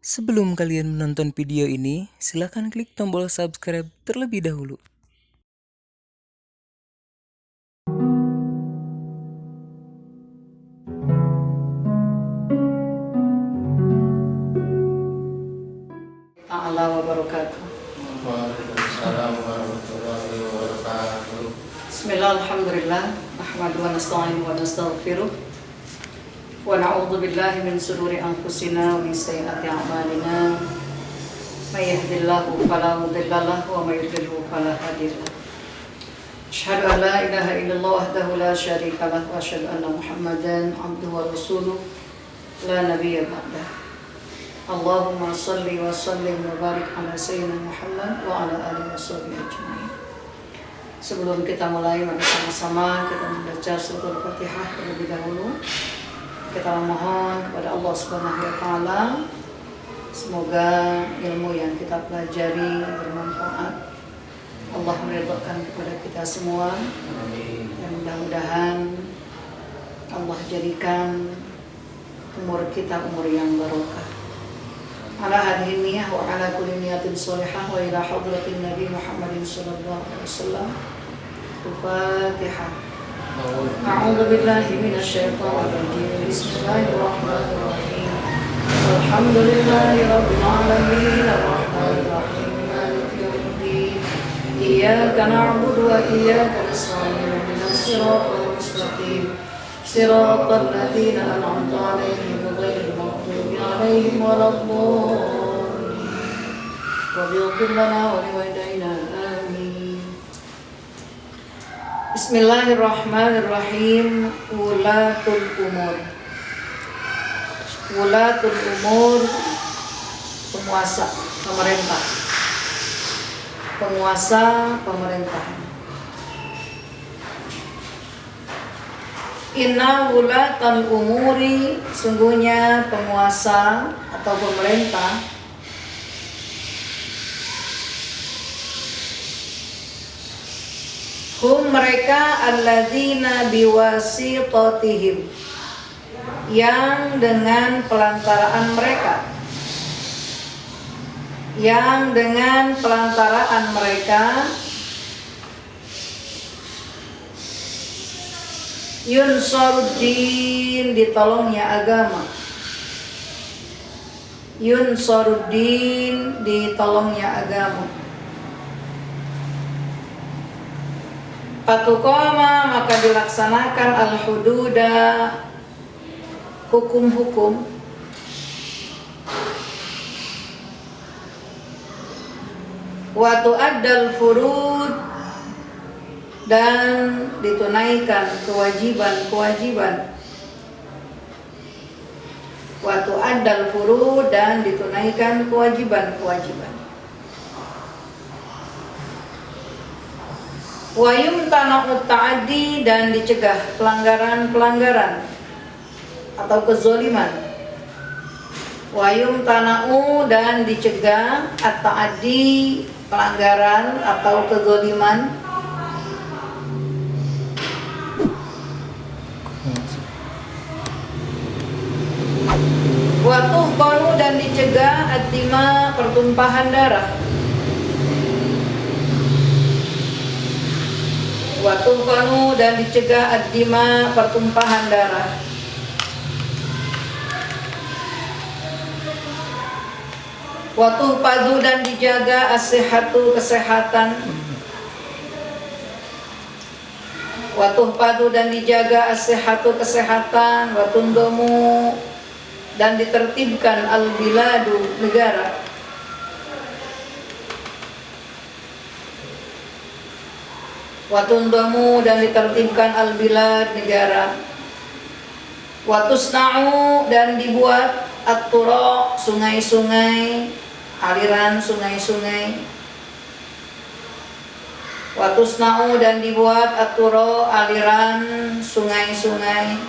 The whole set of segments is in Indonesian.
Sebelum kalian menonton video ini, silakan klik tombol subscribe terlebih dahulu. Ta'ala wa barakatuh. Waalaikumsalam warahmatullahi wabarakatuh. Bismillah, alhamdulillah, nahmadu wa nasta'inu wa nastaghfiruh wa na'udzu billahi min shururi anfusina wa min sayyiati a'malina. May yahdihillahu fala mudilla lahu wa may yudlilhu fala hadiya lahu. Asyhadu an la ilaha illallah wahdahu la syarika lahu wa asyhadu anna Muhammadan 'abduhu wa rasuluh la nabiyya ba'dahu. Allahumma salli wa sallim wa barik ala sayyidina Muhammad wa ala alihi washabihi ajma'in. Sebelum kita mulai, mari sama-sama kita membaca surah Al-Fatihah terlebih dahulu. Kita memohon kepada Allah Subhanahu wa taala semoga ilmu yang kita pelajari bermanfaat. Allah meridhakan kepada kita semua. Dan mudah-mudahan Allah jadikan umur kita umur yang barokah. Ala hadhihi niyyah wa ala kulli niyatin shalihah wa ila hadratin Nabi Muhammadin sallallahu alaihi wasallam. Al-Fatihah. A'udzu billahi minasyaitonir rajim. Bismillahirrahmanirrahim. Alhamdulillahi rabbil alamin arrahmanir rahim maliki yaumiddin. Iyyaka na'budu wa iyyaka nasta'in. Ihdinas siratal mustaqim. Siratal ladzina an'amta 'alaihim ghairil maghdubi 'alaihim waladdallin. Waghfir lana wa liwalidayna. Amin. Bismillahirrahmanirrahim. Wulatul umur. Wulatul umur, penguasa pemerintah. Penguasa pemerintahan. Inna wulatal umuri, sungguhnya penguasa atau pemerintah hum mereka alladzina biwasitatihim, yang dengan pelantaraan mereka yunsaruddin, ditolongnya agama. Yunsaruddin, ditolongnya agama. Fatuqama, maka dilaksanakan al-hududa, hukum-hukum. Wa tu'addal furud, dan ditunaikan kewajiban-kewajiban. Wa tu'addal furud, dan ditunaikan kewajiban-kewajiban. Wa yumtana'ut ta'addi, dan dicegah pelanggaran-pelanggaran atau kezaliman. Wa yumtana'u, dan dicegah at-ta'addi, pelanggaran atau kezaliman. Wa tuhqanu, dan dicegah ad-dima, pertumpahan darah. Wa tuhqanu, dan dicegah ad-dima, pertumpahan darah. Wa tuhfadzu, dan dijaga as-sihhatu, kesehatan. Wa tuhfadzu, dan dijaga as-sihhatu, kesehatan. Wa tundamu, dan ditertibkan al-biladu, negara. Wa tundamu, dan ditertibkan al-bilad, negara. Wa tusna'u, dan dibuat at-tura, sungai-sungai, aliran sungai-sungai. Wa tusna'u, dan dibuat at-tura, aliran sungai-sungai.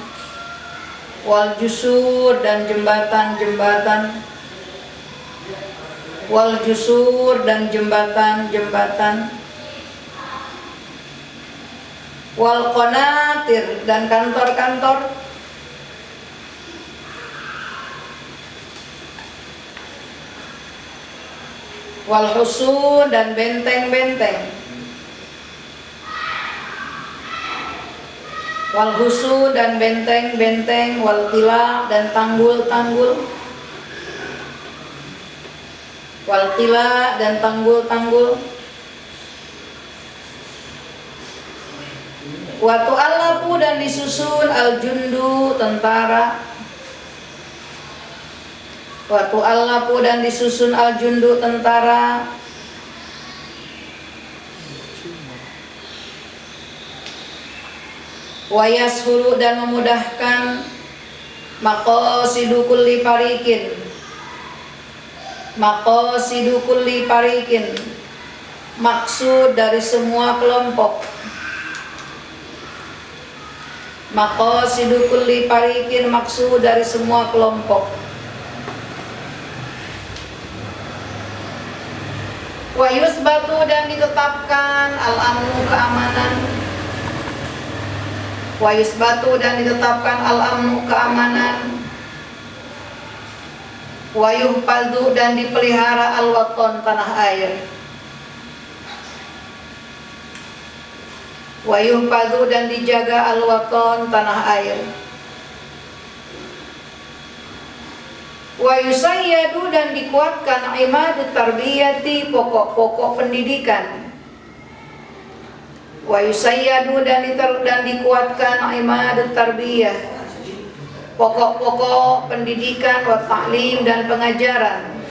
Wal jusur, dan jembatan-jembatan. Wal jusur, dan jembatan-jembatan. Wal qanatir, dan kantor-kantor. wal husun dan benteng-benteng, wal husun dan benteng-benteng, wal tila dan tanggul-tanggul, wal tila dan tanggul-tanggul, watu alapu dan disusun al jundu tentara, watu alapu dan disusun al jundu tentara, wayashulu dan memudahkan maqasidu kulli fariqin, maqasidu kulli fariqin, maksud dari semua kelompok, maqasidu kulli fariqin, maksud dari semua kelompok. Wa yusbatu dan ditetapkan al-amnu keamanan, wa yusbatu dan ditetapkan al-amnu keamanan, wa yuhfadzu dan dipelihara al-waton tanah air, wa yuhfadzu dan dijaga al-waton tanah air, wa yusayyadu dan dikuatkan imadut tarbiyati pokok-pokok pendidikan, wa yusayyadu dan dikuatkan imadut tarbiyah pokok-pokok pendidikan, wa ta'lim dan pengajaran,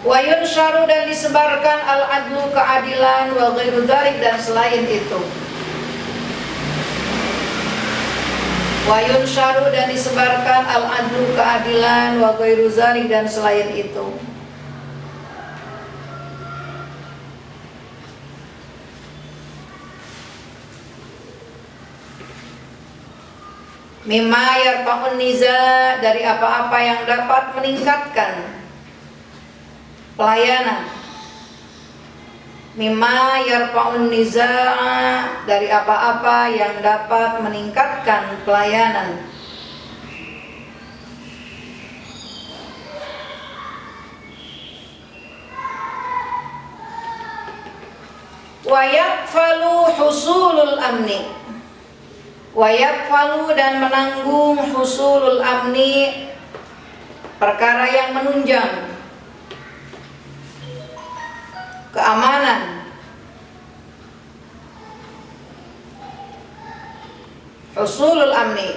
wa yunsharu dan disebarkan al-adlu keadilan, wa ghairu dzalik dan selain itu, wa yunsharu dan disebarkan al-adlu keadilan, wa ghairu dzalik dan selain itu. Mimma yarfa'un niza dari apa-apa yang dapat meningkatkan pelayanan, mimma yarfa'un niza'a dari apa-apa yang dapat meningkatkan pelayanan, wa yakfalu husulul amni, wa yakfalu dan menanggung husulul amni perkara yang menunjang keamanan, husulul amni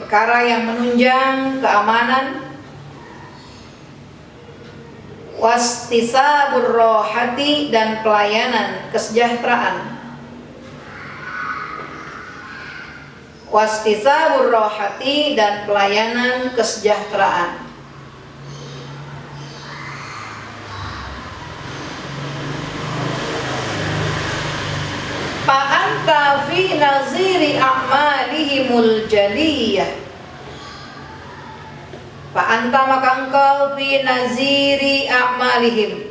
perkara yang menunjang keamanan, wastisabur rohati dan pelayanan kesejahteraan, wastisabur rohati dan pelayanan kesejahteraan. Fa'anta fi naziri a'malihimul jaliyah, fa'anta maka engkau fi naziri a'malihim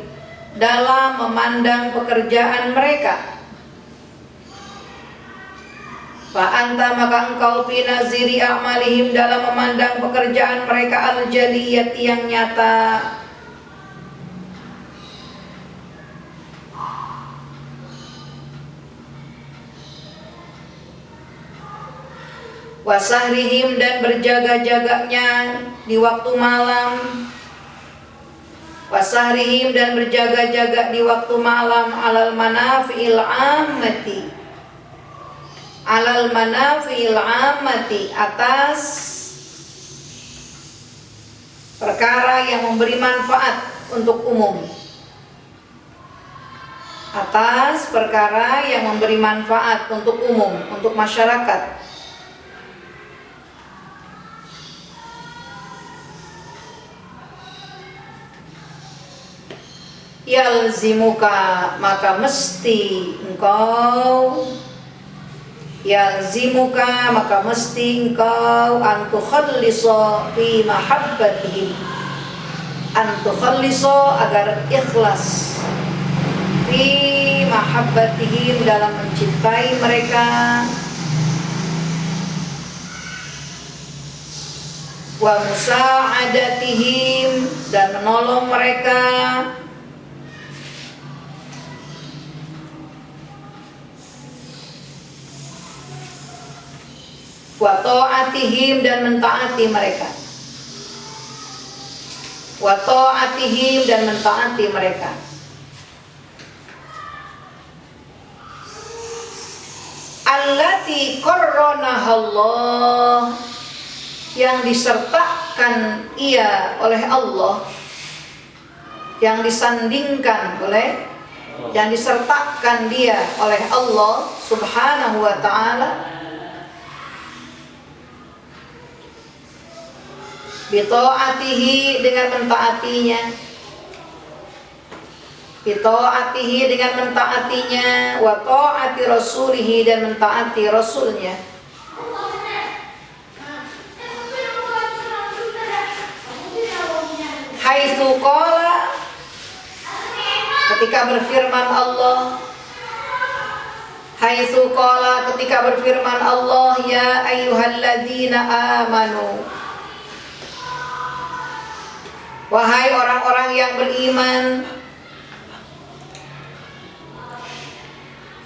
dalam memandang pekerjaan mereka, fa'anta maka engkau fi naziri a'malihim dalam memandang pekerjaan mereka al-jaliyah yang nyata, wasahrihim dan berjaga-jaganya di waktu malam, wasahrihim dan berjaga-jaga di waktu malam alal manafi'il ammati, alal manafi'il ammati atas perkara yang memberi manfaat untuk umum, atas perkara yang memberi manfaat untuk umum, untuk masyarakat. Yalzimuka maka mesti engkau, yalzimuka maka mesti engkau antukhallisa fi mahabbatihim, antukhallisa agar ikhlas fi mahabbatihim dalam mencintai mereka, wa musa'adatihim, dan menolong mereka, wa ta'atihim, dan mentaati mereka, wa ta'atihim, dan mentaati mereka. Allati qarranahallah, yang disertakan ia oleh Allah, yang disandingkan oleh, yang disertakan dia oleh Allah Subhanahu wa ta'ala, bita'atihi, dengan mentaatinya, bita'atihi, dengan mentaatinya, wa ta'ati rasulihi, dan mentaati rasulnya. Haitsu qala, ketika berfirman Allah, haitsu qala, ketika berfirman Allah, ya ayyuhalladzina amanu, wahai orang-orang yang beriman,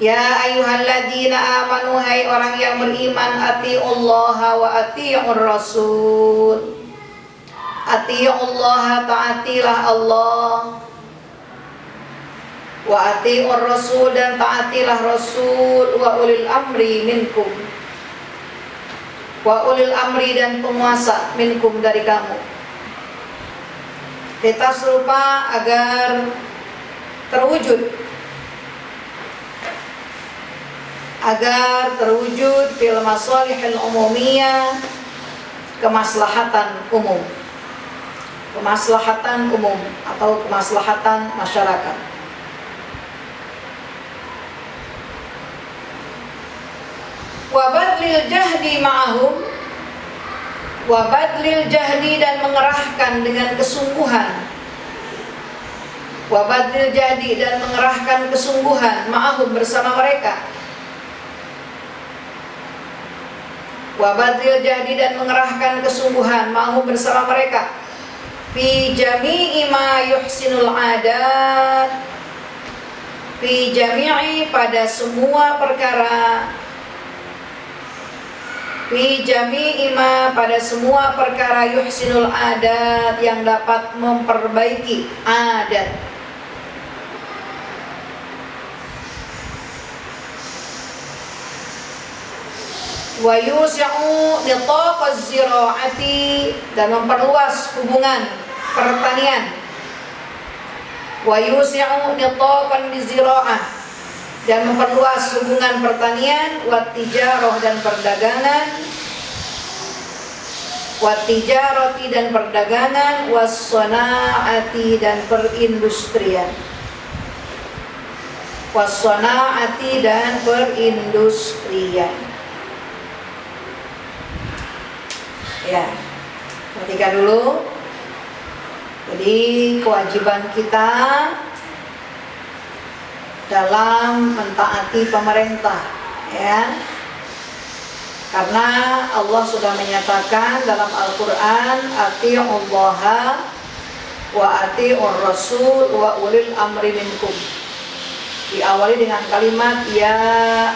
ya ayyuhalladzina amanu, hai orang yang beriman, atiullaha wa atiur rasul, atiullaha, taatilah Allah, wa atiur rasul, dan taatilah rasul, wa ulil amri minkum, wa ulil amri, dan penguasa minkum, dari kamu. Kita serupa agar terwujud, fil masalihil umumiyah, kemaslahatan umum, kemaslahatan umum atau kemaslahatan masyarakat. Wa badlil jahdi ma'ahum, wa badlil jahdi, dan mengerahkan dengan kesungguhan, wa badlil jahdi, dan mengerahkan kesungguhan, ma'ahum, bersama mereka, wa badlil jahdi, dan mengerahkan kesungguhan, ma'ahum, bersama mereka, fi jami'i ma yuhsinul adat, fi jami'i, pada semua perkara, fi jami'i ma, pada semua perkara, yuhsinul adat, yang dapat memperbaiki adat, wa yusi'u nitaqaz ziraati, dan memperluas hubungan pertanian, wa yusi'u nitaqan ziraah, dan memperluas hubungan pertanian, wa tijarah, dan perdagangan, wa tijarati, dan perdagangan, was sanaati, dan perindustrian, was sanaati, dan perindustrian. Ya, perhatikan dulu. Jadi kewajiban kita dalam mentaati pemerintah, ya, karena Allah sudah menyatakan dalam Al-Quran, atiullaha wa atiur rasul wa ulil amri minkum. Diawali dengan kalimat ya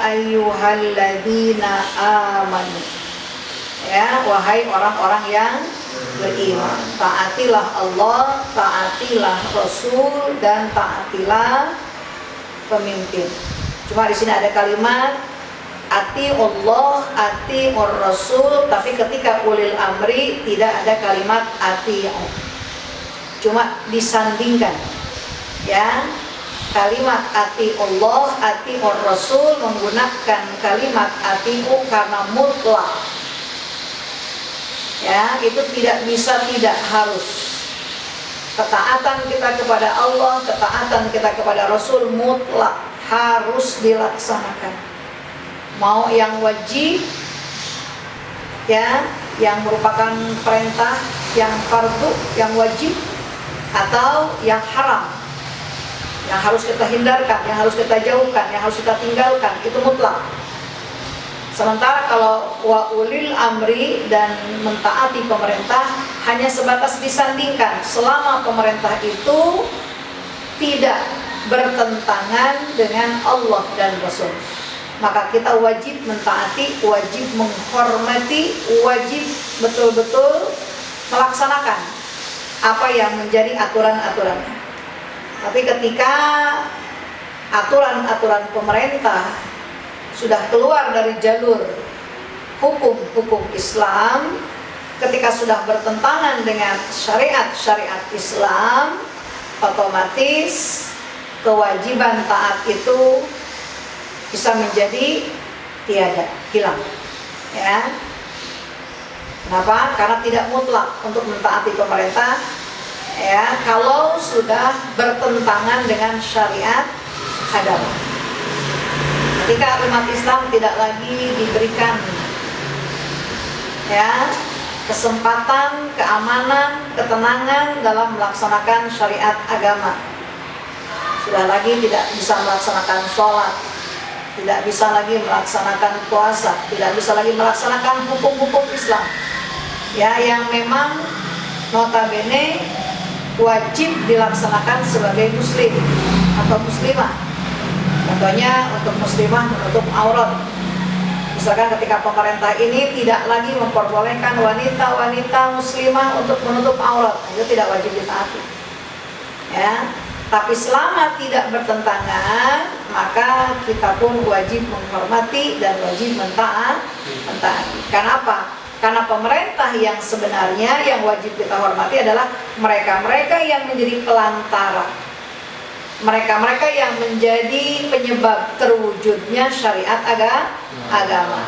ayyuhalladzina amanu, ya, wahai orang-orang yang beriman, taatilah Allah, taatilah Rasul, dan taatilah pemimpin. Cuma di sini ada kalimat ati Allah, ati Rasul, tapi ketika ulil amri tidak ada kalimat ati. Cuma disandingkan, ya, kalimat ati Allah, ati Rasul menggunakan kalimat atiu karena mutlak. Ya, itu tidak bisa, tidak harus. Ketaatan kita kepada Allah, ketaatan kita kepada Rasul mutlak, harus dilaksanakan. Mau yang wajib, ya, yang merupakan perintah, yang fardu, yang wajib, atau yang haram, yang harus kita hindarkan, yang harus kita jauhkan, yang harus kita tinggalkan, itu mutlak. Sementara kalau wa ulil amri dan mentaati pemerintah hanya sebatas disandingkan selama pemerintah itu tidak bertentangan dengan Allah dan Rasul. Maka kita wajib mentaati, wajib menghormati, wajib betul-betul melaksanakan apa yang menjadi aturan-aturannya. Tapi ketika aturan-aturan pemerintah sudah keluar dari jalur hukum Islam, ketika sudah bertentangan dengan syariat Islam, otomatis kewajiban taat itu bisa menjadi tiada, hilang. Ya. Kenapa? Karena tidak mutlak untuk mentaati pemerintah. Ya, kalau sudah bertentangan dengan syariat agama. Ketika umat Islam tidak lagi diberikan kesempatan, keamanan, ketenangan dalam melaksanakan syariat agama, sudah lagi tidak bisa melaksanakan sholat, tidak bisa lagi melaksanakan puasa, tidak bisa lagi melaksanakan hukum-hukum Islam yang memang notabene wajib dilaksanakan sebagai muslim atau muslimah. Contohnya untuk muslimah menutup aurat. Misalkan ketika pemerintah ini tidak lagi memperbolehkan wanita-wanita muslimah untuk menutup aurat, itu tidak wajib ditaati. Ya, tapi selama tidak bertentangan, maka kita pun wajib menghormati dan wajib mentaati. Karena apa? Karena pemerintah yang sebenarnya yang wajib kita hormati adalah mereka-mereka yang menjadi pelantara, mereka-mereka yang menjadi penyebab terwujudnya syariat agama.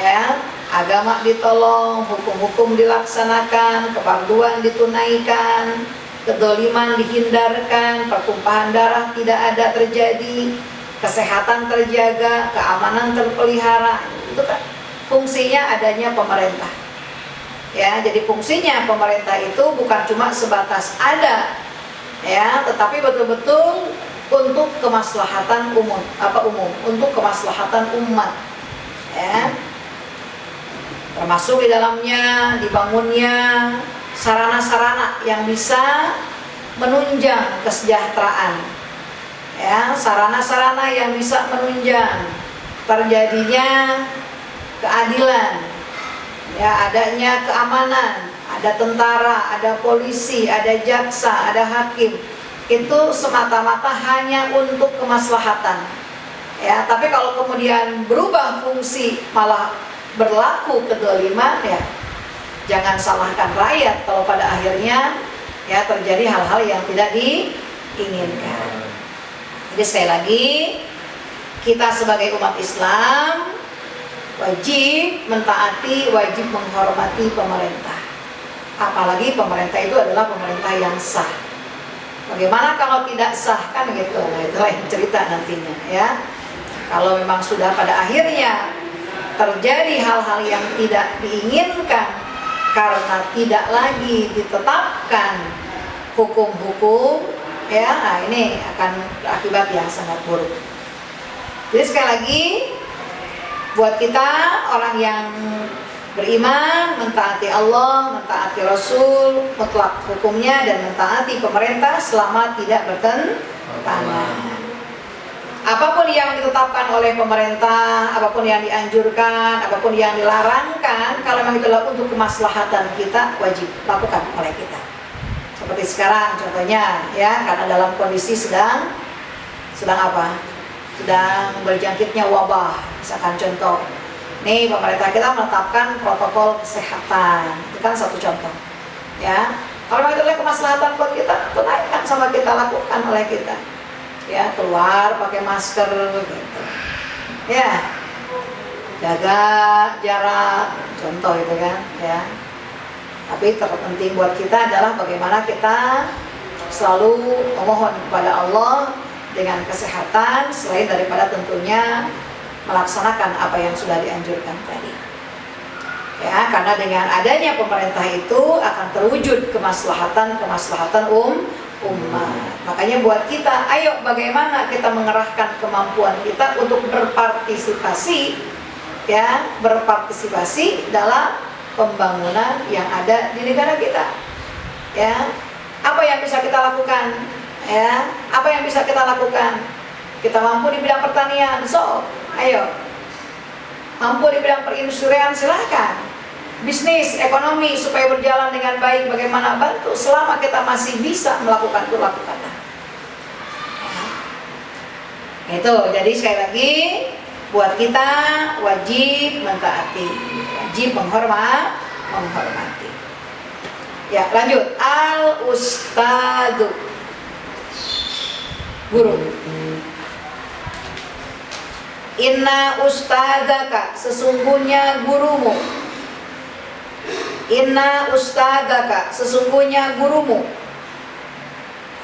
Ya, agama ditolong, hukum-hukum dilaksanakan, keparduan ditunaikan, kedzaliman dihindarkan, pertumpahan darah tidak ada terjadi, kesehatan terjaga, keamanan terpelihara. Itu kan fungsinya adanya pemerintah. Ya, jadi fungsinya pemerintah itu bukan cuma sebatas ada, tetapi betul-betul untuk kemaslahatan umum, untuk kemaslahatan umat, termasuk di dalamnya dibangunnya sarana-sarana yang bisa menunjang kesejahteraan, sarana-sarana yang bisa menunjang terjadinya keadilan, adanya keamanan. Ada tentara, ada polisi, ada jaksa, ada hakim. Itu semata-mata hanya untuk kemaslahatan. Tapi kalau kemudian berubah fungsi malah berlaku kedzaliman, jangan salahkan rakyat kalau pada akhirnya terjadi hal-hal yang tidak diinginkan. Jadi sekali lagi, kita sebagai umat Islam wajib mentaati, wajib menghormati pemerintah. Apalagi pemerintah itu adalah pemerintah yang sah. Bagaimana kalau tidak sah, kan gitu? Nah, itu lain cerita nantinya, Kalau memang sudah pada akhirnya terjadi hal-hal yang tidak diinginkan karena tidak lagi ditetapkan hukum-hukum, nah ini akan berakibat yang sangat buruk. Jadi sekali lagi, buat kita orang yang beriman, mentaati Allah, mentaati Rasul, mutlak hukumnya, dan mentaati pemerintah selama tidak bertentangan. Apapun yang ditetapkan oleh pemerintah, apapun yang dianjurkan, apapun yang dilarangkan, kalau memang itulah untuk kemaslahatan kita, wajib lakukan oleh kita. Seperti sekarang contohnya, karena dalam kondisi sedang apa? Sedang berjangkitnya wabah. Misalkan contoh, nih pemerintah kita menetapkan protokol kesehatan, itu kan satu contoh. Kalau itu adalah kemaslahatan buat kita, tunaikan sama kita, lakukan oleh kita. Keluar pakai masker, gitu. Jaga jarak, contoh itu kan. Tapi terpenting buat kita adalah bagaimana kita selalu memohon kepada Allah dengan kesehatan, selain daripada tentunya melaksanakan apa yang sudah dianjurkan tadi. Karena dengan adanya pemerintah itu akan terwujud kemaslahatan umat. Makanya buat kita, ayo bagaimana kita mengerahkan kemampuan kita untuk berpartisipasi ya berpartisipasi dalam pembangunan yang ada di negara kita. Ya, apa yang bisa kita lakukan? Ya, apa yang bisa kita lakukan? Kita mampu di bidang pertanian, so ayo. Mampu di bidang perindustrian, silahkan. Bisnis, ekonomi supaya berjalan dengan baik, bagaimana bantu? Selama kita masih bisa melakukan itu, lakukanlah. Ya. Itu, jadi sekali lagi buat kita wajib mentaati, wajib menghormati. Ya, lanjut. Al-ustadu, guru. Inna ustadaka, sesungguhnya gurumu. Inna ustadaka, sesungguhnya gurumu.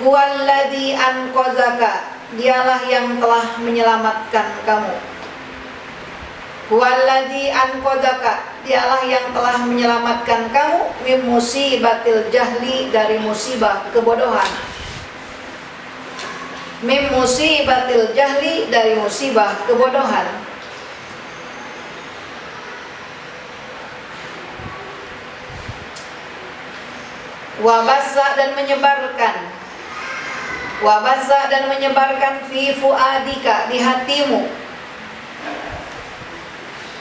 Huwallazi anqadzaka, dialah yang telah menyelamatkan kamu. Huwallazi anqadzaka, dialah yang telah menyelamatkan kamu min musibatil jahli, dari musibah kebodohan. Min musibatil jahli, dari musibah kebodohan. Wabasa, dan menyebarkan. Wabasa, dan menyebarkan fi fuadika, di hatimu.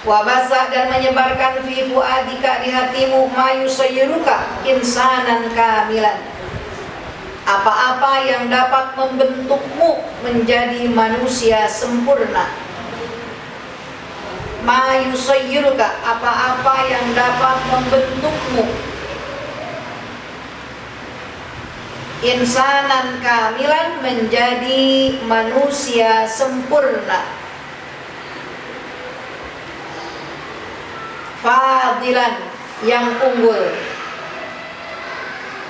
Wabasa, dan menyebarkan fi fuadika, di hatimu mayusayyiruka insanan kamilan, apa-apa yang dapat membentukmu menjadi manusia sempurna. Mayusayyiruka, apa-apa yang dapat membentukmu insanan kamilan, menjadi manusia sempurna. Fadilan, yang unggul.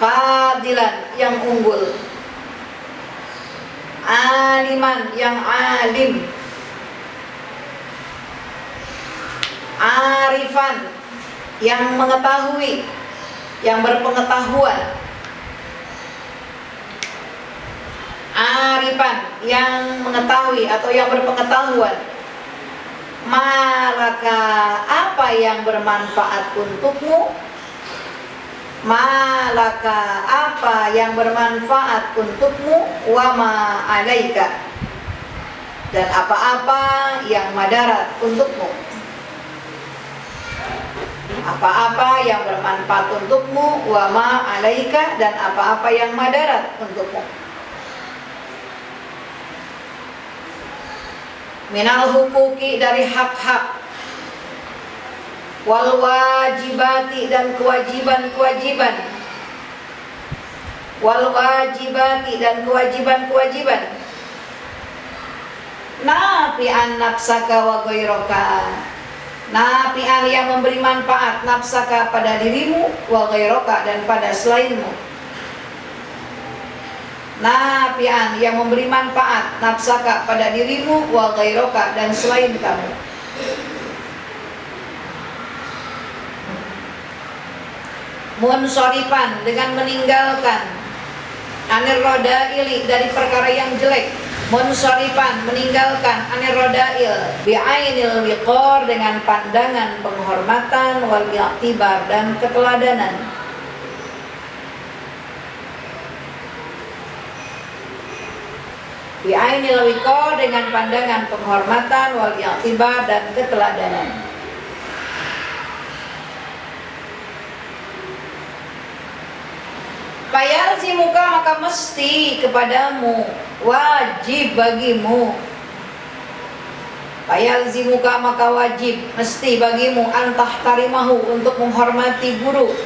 Fadilan, yang unggul. Aliman, yang alim. Arifan, yang mengetahui, yang berpengetahuan. Arifan, yang mengetahui atau yang berpengetahuan. Malaka, apa yang bermanfaat untukmu. Malaka, apa yang bermanfaat untukmu. Wama alaika, dan apa-apa yang madarat untukmu. Apa-apa yang bermanfaat untukmu. Wama alaika, dan apa-apa yang madarat untukmu. Minal hukuki, dari hak-hak. Wal wajibati, dan kewajiban-kewajiban. Wal wajibati, dan kewajiban-kewajiban. Nafi'an nafsaka wa ghairaka, nafi'an, yang memberi manfaat, nafsaka, pada dirimu, wa ghairaka, dan pada selainmu. Nafi'an, yang memberi manfaat, nafsaka, pada dirimu, wa ghairaka, dan selain kamu. Munsorifan, dengan meninggalkan. Anir rodaili, dari perkara yang jelek. Munsorifan, meninggalkan. Anir rodail, bi'ainil wiqor, dengan pandangan penghormatan. Wal i'tibar, dan keteladanan. Bi'ainil wiqor, dengan pandangan penghormatan. Wal i'tibar, dan keteladanan. Fayalzimuka, maka mesti kepadamu, wajib bagimu. Fayalzimuka, maka wajib, mesti bagimu, antahtarimahu, untuk menghormati guru.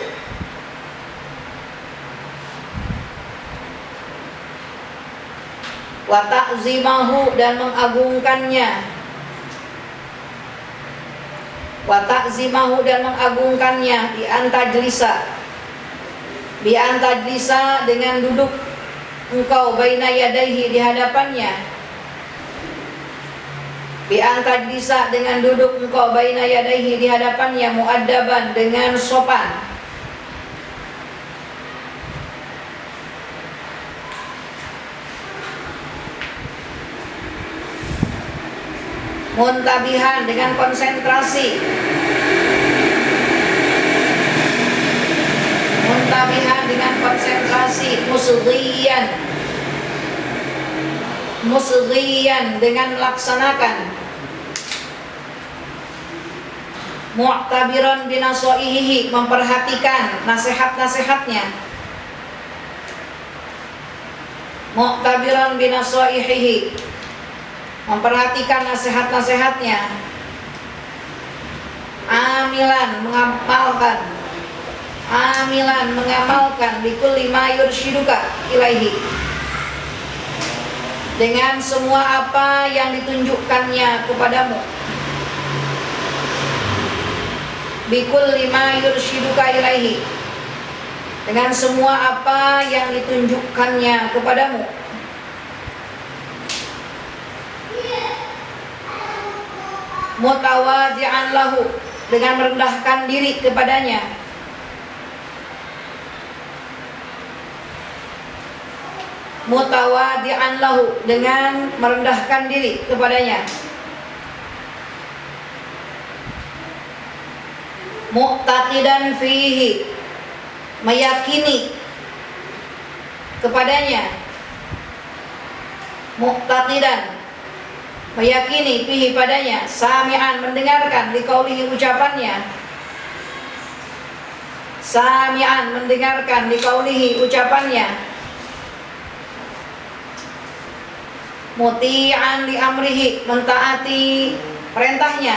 Wa ta'zimahu, dan mengagungkannya. Wa ta'zimahu, dan mengagungkannya. Bi antajlisa, bi antajlisa, dengan duduk engkau, baina yadaihi, di hadapannya. Bi antajlisa, dengan duduk engkau, baina yadaihi, di hadapannya. Muaddaban, dengan sopan. Muntabihan dengan konsentrasi. Muntabihan dengan konsentrasi. Musghiyan dengan melaksanakan. Mu'tabiran binasaihi, memperhatikan nasihat-nasihatnya. Mu'tabiran binasaihi, memperhatikan nasihat-nasihatnya. Amilan mengamalkan bikulli ma yurshiduka ilaihi, dengan semua apa yang ditunjukkannya kepadamu. Bikulli ma yurshiduka ilaihi, dengan semua apa yang ditunjukkannya kepadamu. Mutawadi'an lahu, dengan merendahkan diri kepadanya. Mutawadi'an lahu, dengan merendahkan diri kepadanya. Mu'taqidan fihi, meyakini kepadanya. Mu'taqidan, meyakini fihi padanya. Sami'an, mendengarkan liqaulihi, ucapannya. Sami'an, mendengarkan liqaulihi, ucapannya. Muti'an li amrihi, mentaati perintahnya.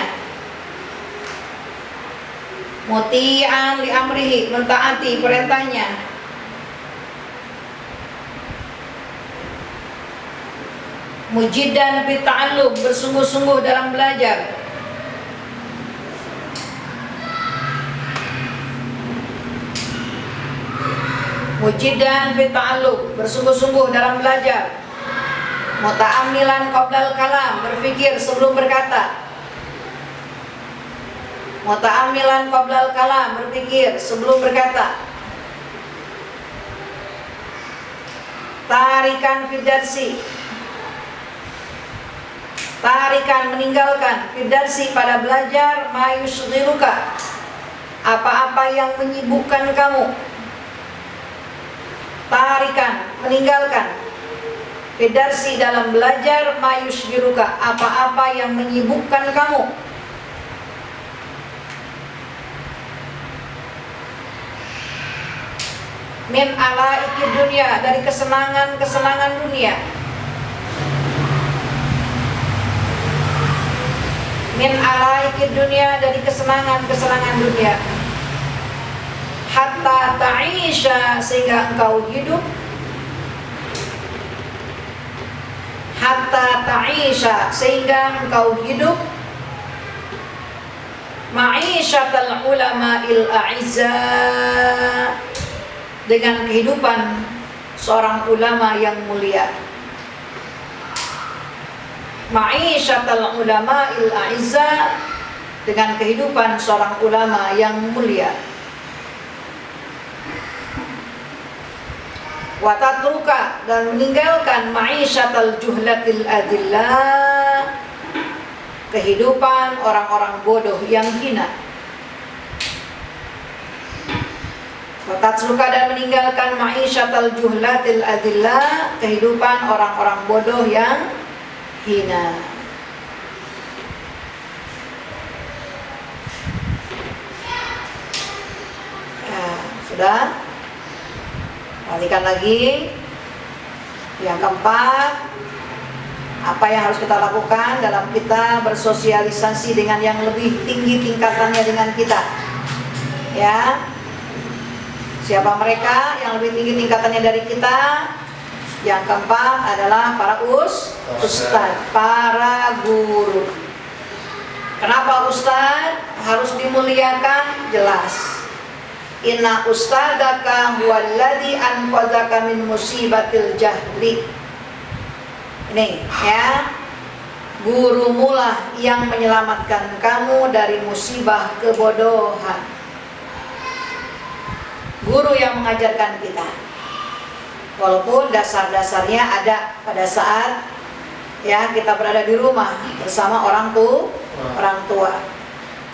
Muti'an li amrihi, mentaati perintahnya. Mujiddan fi ta'allum, bersungguh-sungguh dalam belajar. Mujiddan fi ta'allum, bersungguh-sungguh dalam belajar. Muta'ammilan qablal kalam, berfikir sebelum berkata. Muta'ammilan qablal kalam, berfikir sebelum berkata. Tarikan fidarsi, tarikan, meninggalkan, fidarsi, pada belajar. Mayusghiluka, apa-apa yang menyibukkan kamu. Tarikan, meninggalkan, fidarsi, dalam belajar. Mayusghiluka, apa-apa yang menyibukkan kamu. Min alaikid dunia, dari kesenangan-kesenangan dunia. Min alaikid dunia, dari kesenangan-kesenangan dunia. Hatta ta'isha, sehingga engkau hidup. Hatta ta'isha, sehingga engkau hidup. Ma'ishatal ulama'il a'izza, dengan kehidupan seorang ulama yang mulia. Ma'ishatal ulama'il a'izza, dengan kehidupan seorang ulama yang mulia. Wa tatruka, dan meninggalkan ma'ishatal juhlatil adillah, kehidupan orang-orang bodoh yang hina. Wa tatruka, dan meninggalkan ma'ishatal juhlatil adillah, kehidupan orang-orang bodoh yang hina. Ya, sudah. Perhatikan lagi. Yang keempat, apa yang harus kita lakukan dalam kita bersosialisasi dengan yang lebih tinggi tingkatannya dengan kita. Ya, siapa mereka yang lebih tinggi tingkatannya dari kita? Yang keempat adalah para ustadz, para guru. Kenapa ustadz harus dimuliakan? Jelas. Inna ustadzaka huwallazi anqadzaka min musibatil jahli. Ini ya, gurumu lah yang menyelamatkan kamu dari musibah kebodohan. Guru yang mengajarkan kita, walaupun dasar-dasarnya ada pada saat ya kita berada di rumah bersama orang tua.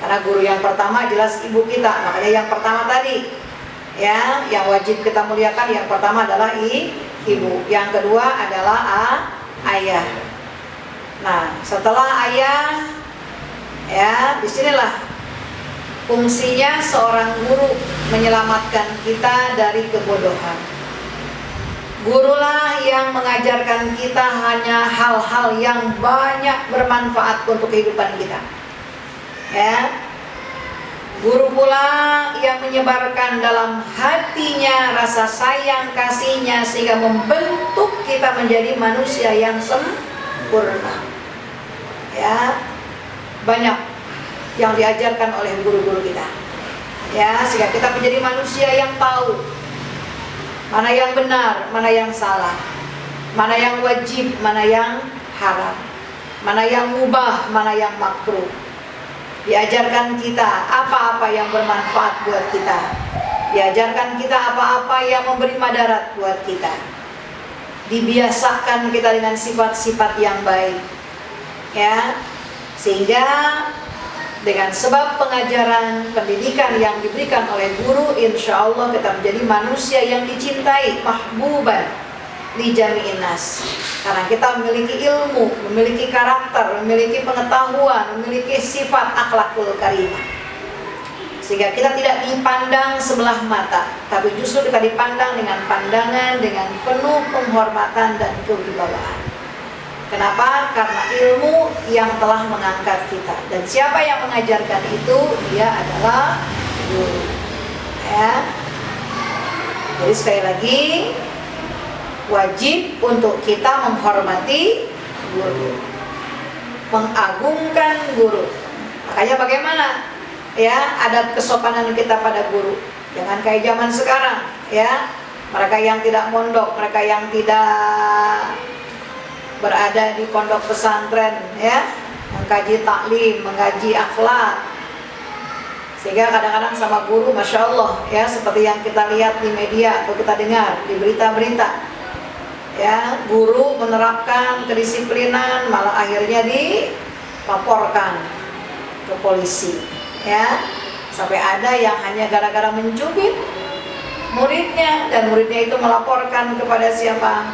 Karena guru yang pertama jelas ibu kita, makanya yang pertama tadi ya, yang wajib kita muliakan yang pertama adalah ibu, yang kedua adalah ayah. Nah, setelah ayah ya, disinilah fungsinya seorang guru menyelamatkan kita dari kebodohan. Gurulah yang mengajarkan kita hanya hal-hal yang banyak bermanfaat untuk kehidupan kita. Ya. Guru pula yang menyebarkan dalam hatinya rasa sayang kasihnya sehingga membentuk kita menjadi manusia yang sempurna. Ya. Banyak yang diajarkan oleh guru-guru kita. Ya, sehingga kita menjadi manusia yang tahu mana yang benar, mana yang salah, mana yang wajib, mana yang haram, mana yang mubah, mana yang makruh. Diajarkan kita apa-apa yang bermanfaat buat kita. Diajarkan kita apa-apa yang memberi madarat buat kita. Dibiasakan kita dengan sifat-sifat yang baik. Ya. Sehingga dengan sebab pengajaran, pendidikan yang diberikan oleh guru, insya Allah kita menjadi manusia yang dicintai, mahbuban li jami'in nas. Karena kita memiliki ilmu, memiliki karakter, memiliki pengetahuan, memiliki sifat akhlakul karimah. Sehingga kita tidak dipandang sebelah mata, tapi justru kita dipandang dengan pandangan dengan penuh penghormatan dan kewibawaan. Kenapa? Karena ilmu yang telah mengangkat kita. Dan siapa yang mengajarkan itu? Dia adalah guru. Ya. Jadi sekali lagi, wajib untuk kita menghormati guru, mengagungkan guru. Makanya bagaimana? Ya, adab kesopanan kita pada guru. Jangan kayak zaman sekarang, ya. Mereka yang tidak mondok, mereka yang tidak berada di pondok pesantren, ya, mengkaji taklim, mengkaji akhlak, sehingga kadang-kadang sama guru, masya Allah, ya, seperti yang kita lihat di media atau kita dengar di berita-berita, ya, guru menerapkan kedisiplinan malah akhirnya dilaporkan ke polisi, ya, sampai ada yang hanya gara-gara mencubit muridnya dan muridnya itu melaporkan kepada siapa?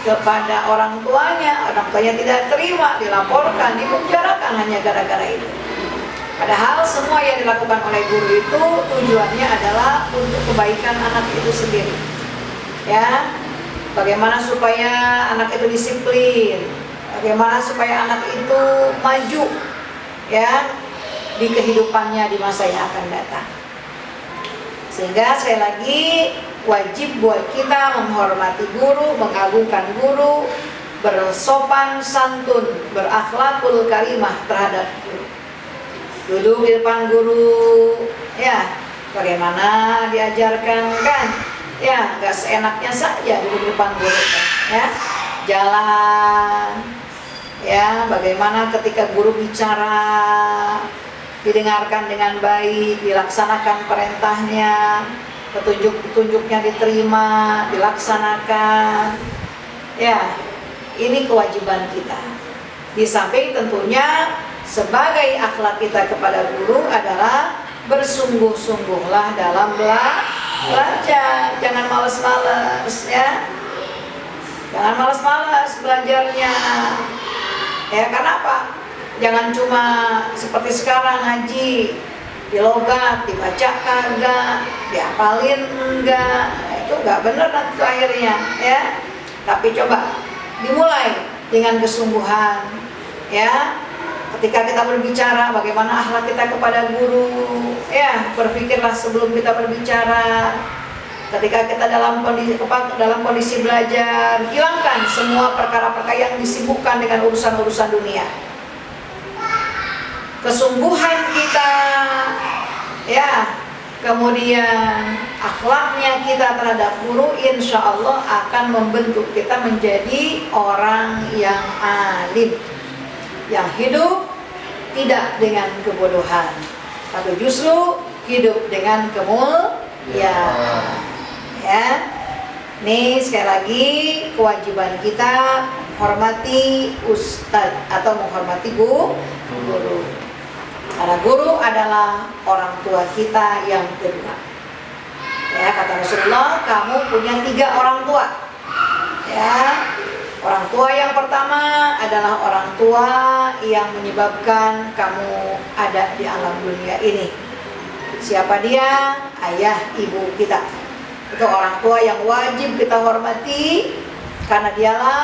Kepada orang tuanya tidak terima, dilaporkan, dipenjarakan hanya gara-gara itu. Padahal semua yang dilakukan oleh guru itu tujuannya adalah untuk kebaikan anak itu sendiri. Ya, bagaimana supaya anak itu disiplin, bagaimana supaya anak itu maju, ya, di kehidupannya di masa yang akan datang. Sehingga sekali lagi wajib buat kita menghormati guru, mengagungkan guru, bersopan santun, berakhlakul karimah terhadap guru. Duduk di depan guru, ya, bagaimana diajarkan kan? Ya, nggak seenaknya saja duduk di depan guru, kan? Ya, jalan, ya, bagaimana ketika guru bicara, didengarkan dengan baik, dilaksanakan perintahnya, petunjuk-petunjuknya diterima, dilaksanakan. Ya, ini kewajiban kita. Di samping tentunya sebagai akhlak kita kepada guru adalah bersungguh-sungguhlah dalam belajar. Jangan malas-malas, ya. Jangan malas-malas belajarnya. Ya, karena apa? Jangan cuma seperti sekarang ngaji, dilogat, dibaca kagak, dihafalin enggak, itu enggak benar nanti akhirnya, ya. Tapi coba dimulai dengan kesungguhan, ya. Ketika kita berbicara, bagaimana akhlak kita kepada guru, ya, berpikirlah sebelum kita berbicara. Ketika kita dalam kondisi belajar, hilangkan semua perkara-perkara yang disibukkan dengan urusan-urusan dunia. Kesungguhan kita, ya, kemudian akhlaknya kita terhadap guru, insya Allah akan membentuk kita menjadi orang yang alim, yang hidup tidak dengan kebodohan, tapi justru hidup dengan kemuliaan. Ya, nih sekali lagi kewajiban kita menghormati ustadz atau menghormati guru. Karena guru adalah orang tua kita yang kedua. Ya, kata Rasulullah, kamu punya 3 orang tua. Ya, orang tua yang pertama adalah orang tua yang menyebabkan kamu ada di alam dunia ini. Siapa dia? Ayah, ibu kita. Itu orang tua yang wajib kita hormati, karena dialah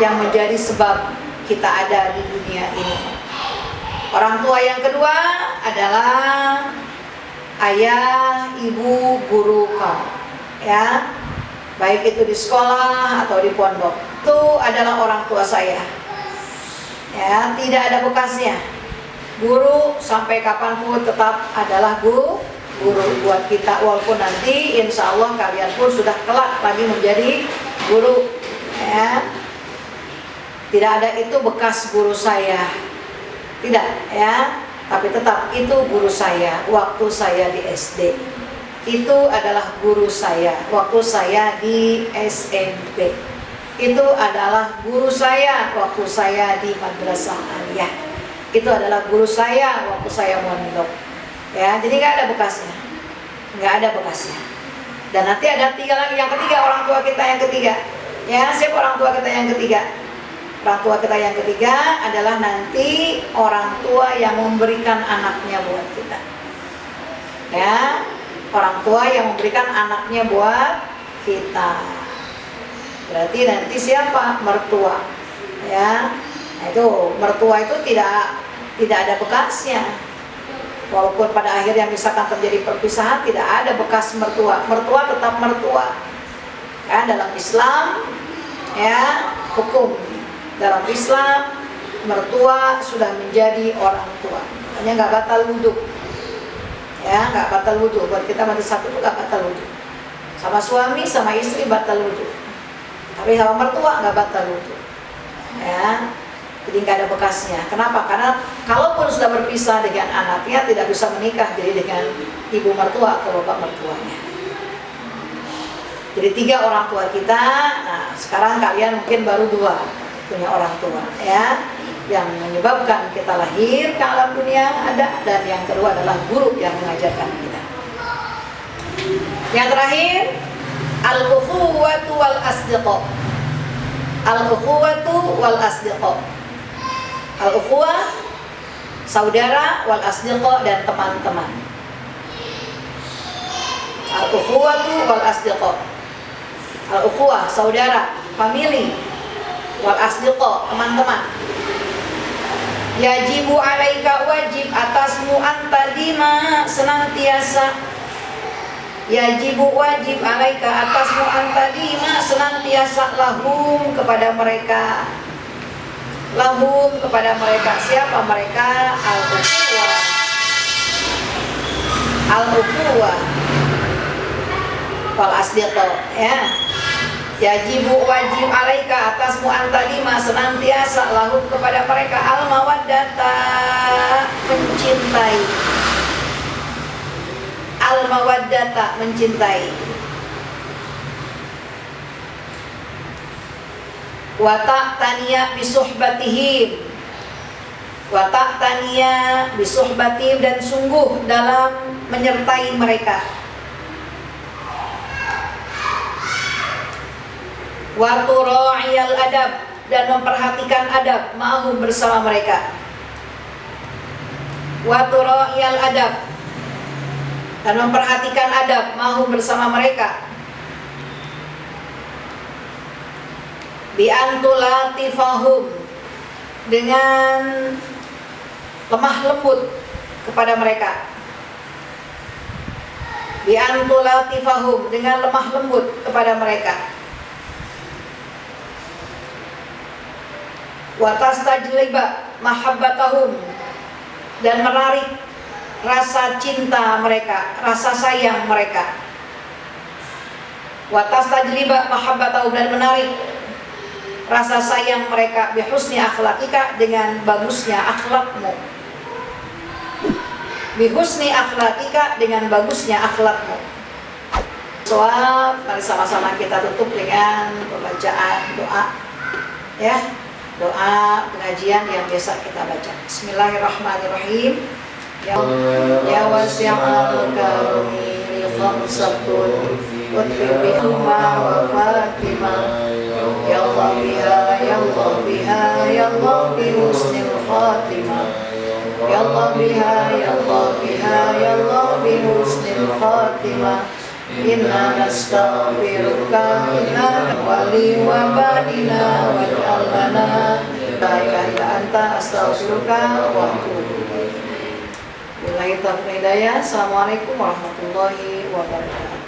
yang menjadi sebab kita ada di dunia ini. Orang tua yang kedua adalah ayah, ibu, guru kamu, ya, baik itu di sekolah atau di pondok. Itu adalah orang tua saya, ya, tidak ada bekasnya. Guru sampai kapanpun tetap adalah guru buat kita, walaupun nanti insya Allah kalian pun sudah kelak lagi menjadi guru, ya. Tidak ada itu bekas guru saya, tidak, ya. Tapi tetap itu guru saya waktu saya di SD. Itu adalah guru saya waktu saya di SMP. Itu adalah guru saya waktu saya di madrasah aliyah. Itu adalah guru saya waktu saya mondok. Ya, jadi nggak ada bekasnya, nggak ada bekasnya. Dan nanti ada 3 lagi, yang ketiga, orang tua kita yang ketiga. Ya, siapa orang tua kita yang ketiga? Orang tua kita yang ketiga adalah nanti orang tua yang memberikan anaknya buat kita. Ya, orang tua yang memberikan anaknya buat kita. Berarti nanti siapa? Mertua. Ya, nah itu mertua itu tidak ada bekasnya. Walaupun pada akhirnya misalkan terjadi perpisahan, tidak ada bekas mertua. Mertua tetap mertua. Ya, dalam Islam, ya, hukum dalam Islam, mertua sudah menjadi orang tua. Hanya nggak batal wudhu, ya, nggak batal wudhu. Buat kita mati satu itu nggak batal wudhu. Sama suami, sama istri batal wudhu. Tapi sama mertua nggak batal wudhu. Ya, jadi nggak ada bekasnya. Kenapa? Karena kalaupun sudah berpisah dengan anaknya, tidak bisa menikah jadi dengan ibu mertua atau bapak mertuanya. Jadi 3 orang tua kita. Nah, sekarang kalian mungkin baru 2 punya orang tua, ya, yang menyebabkan kita lahir ke alam dunia ada, dan yang kedua adalah guru yang mengajarkan kita. Yang terakhir, al-ukhuwatu wal asdiqa. Al-ukhuwatu wal asdiqa. Al-ukhuwah, saudara, wal asdiqa, dan teman-teman. Al-ukhuwatu wal asdiqa. Al-ukhuwah, saudara, family, wal asdiqa, teman-teman. Yajibu alaika, wajib atasmu, antadima, senantiasa. Yajibu, wajib alaika, atasmu, antadima, senantiasa, lahum, kepada mereka. Lahum, kepada mereka. Siapa mereka? Al-ukhuwah. Al-ukhuwah wal asdiqa, ya. Yajibu, wajib alaika, atasmu, antadima, senantiasa, lahum, kepada mereka, al-mawaddata, mencintai. Al-mawaddata, mencintai. Wa ta'taniya bisuhbatihim. Wa ta'taniya bisuhbatihim, dan sungguh dalam menyertai mereka. Wa tura'iyal adab, dan memperhatikan adab, ma'hum, bersama mereka. Wa tura'iyal adab, dan memperhatikan adab, ma'hum, bersama mereka. Bi antulatifahum, dengan lemah lembut kepada mereka. Bi antulatifahum, dengan lemah lembut kepada mereka. Wa tastajliba mahabbatahum, dan menarik rasa cinta mereka, rasa sayang mereka. Wa tastajliba mahabbatahum, dan menarik rasa sayang mereka. Bihusni akhlaqika, dengan bagusnya akhlakmu. Bihusni akhlaqika, dengan bagusnya akhlakmu. Soal, mari sama-sama kita tutup dengan pembacaan doa. Ya, doa pengajian yang biasa kita baca. Bismillahirrahmanirrahim. Ya wasi'al karumi li khamsatun utbihuma wa fatimah. Ya Allah biha, ya Allah biha, ya Allah bi husnil khatimah. Ya Allah biha, ya Allah biha, ya Allah bi husnil khatimah. Inna nastaghfiruka innaka wali wa badina waj'al lana la ilaha illa anta astaghfiruka wa atubu ilaik. Wabillahi taufiq hidayah. Assalamualaikum warahmatullahi wabarakatuh.